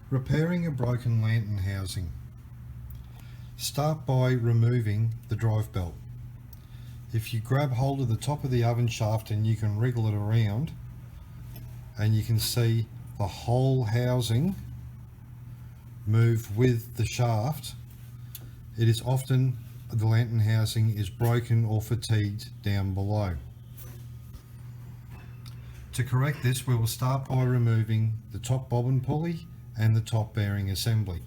Repairing a broken lantern housing. Start by removing the drive belt. If you grab hold of the top of the oven shaft and you can wriggle it around, and you can see the whole housing move with the shaft, it is often the lantern housing is broken or fatigued down below. To correct this, we will start by removing the top bobbin pulley and the top bearing assembly.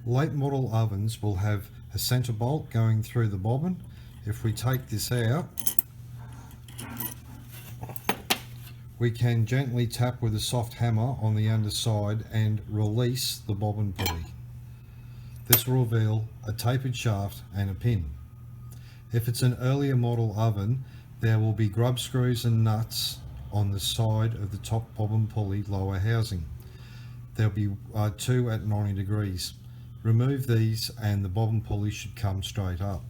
Late model ovens will have a centre bolt going through the bobbin. If we take this out, we can gently tap with a soft hammer on the underside and release the bobbin pulley. This will reveal a tapered shaft and a pin. If it's an earlier model oven, there will be grub screws and nuts on the side of the top bobbin pulley lower housing. There'll be two at 90 degrees. Remove these and the bobbin pulley should come straight up.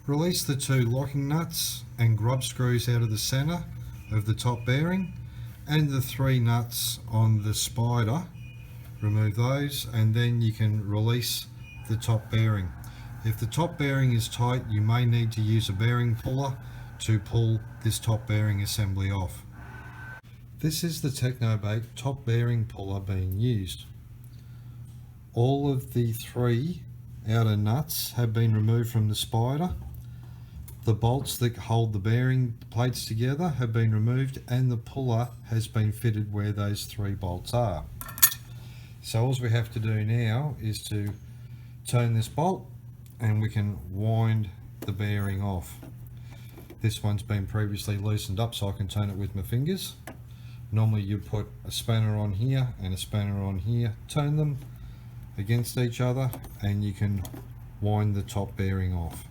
Release the two locking nuts and grub screws out of the centre of the top bearing, and the three nuts on the spider. Remove those, and then you can release the top bearing. If the top bearing is tight, you may need to use a bearing puller to pull this top bearing assembly off. This is the Technobate top bearing puller being used. All of the three outer nuts have been removed from the spider. The bolts that hold the bearing plates together have been removed, and the puller has been fitted where those three bolts are. So all we have to do now is to turn this bolt and we can wind the bearing off. This one's been previously loosened up, so I can turn it with my fingers. Normally you put a spanner on here and a spanner on here, turn them against each other, and you can wind the top bearing off.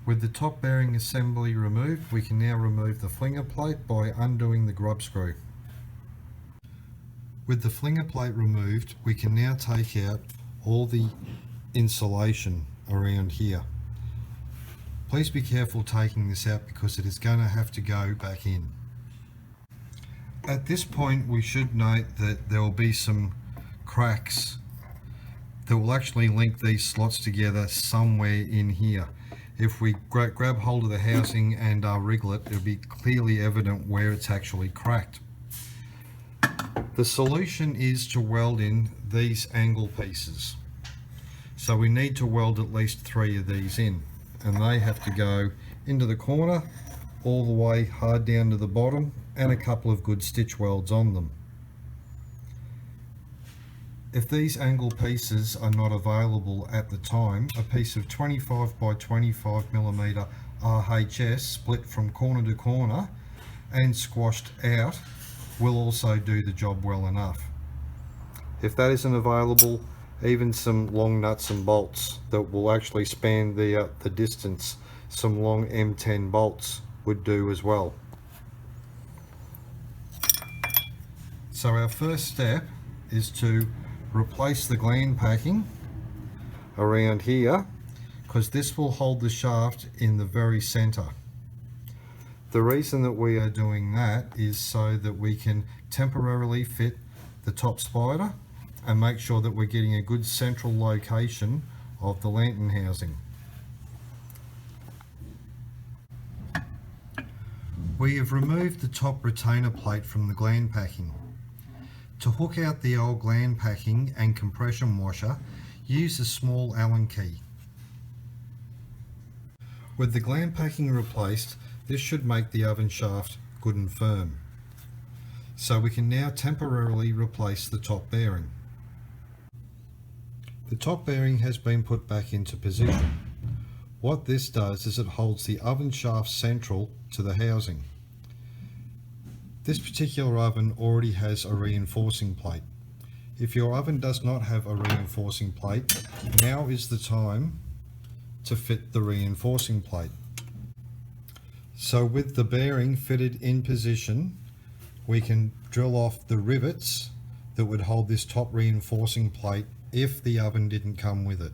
With the top bearing assembly removed, we can now remove the flinger plate by undoing the grub screw. With the flinger plate removed, we can now take out all the insulation around here. Please be careful taking this out because it is going to have to go back in. At this point, we should note that there will be some cracks that will actually link these slots together somewhere in here. If we grab hold of the housing and wriggle it, it'll be clearly evident where it's actually cracked. The solution is to weld in these angle pieces. So we need to weld at least 3 of these in, and they have to go into the corner, all the way hard down to the bottom, and a couple of good stitch welds on them. If these angle pieces are not available at the time, a piece of 25 by 25mm RHS split from corner to corner and squashed out will also do the job well enough. If that isn't available, even some long nuts and bolts that will actually span the distance, some long M10 bolts would do as well. So our first step is to replace the gland packing around here, because this will hold the shaft in the very center. The reason that we are doing that is so that we can temporarily fit the top spider and make sure that we're getting a good central location of the lantern housing. We have removed the top retainer plate from the gland packing. To hook out the old gland packing and compression washer, use a small Allen key. With the gland packing replaced, this should make the oven shaft good and firm. So we can now temporarily replace the top bearing. The top bearing has been put back into position. What this does is it holds the oven shaft central to the housing. This particular oven already has a reinforcing plate. If your oven does not have a reinforcing plate, now is the time to fit the reinforcing plate. So with the bearing fitted in position, we can drill off the rivets that would hold this top reinforcing plate if the oven didn't come with it.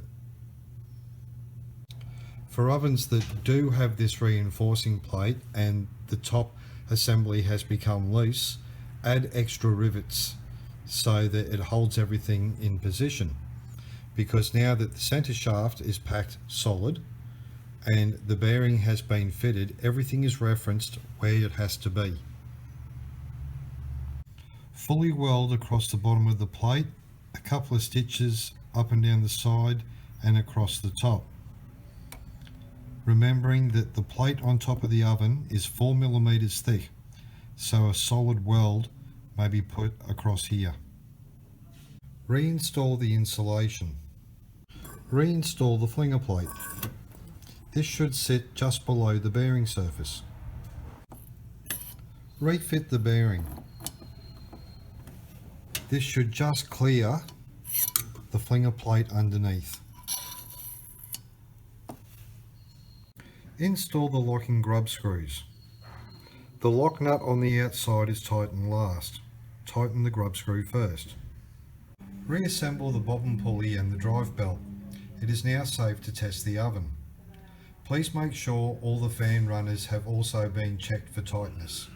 For ovens that do have this reinforcing plate and the top assembly has become loose, add extra rivets so that it holds everything in position, because now that the center shaft is packed solid and the bearing has been fitted, everything is referenced where it has to be. Fully weld across the bottom of the plate, a couple of stitches up and down the side and across the top. Remembering that the plate on top of the oven is 4 millimeters thick, so a solid weld may be put across here. Reinstall the insulation. Reinstall the flinger plate. This should sit just below the bearing surface. Refit the bearing. This should just clear the flinger plate underneath. Install the locking grub screws. The lock nut on the outside is tightened last. Tighten the grub screw first. Reassemble the bobbin pulley and the drive belt. It is now safe to test the oven. Please make sure all the fan runners have also been checked for tightness.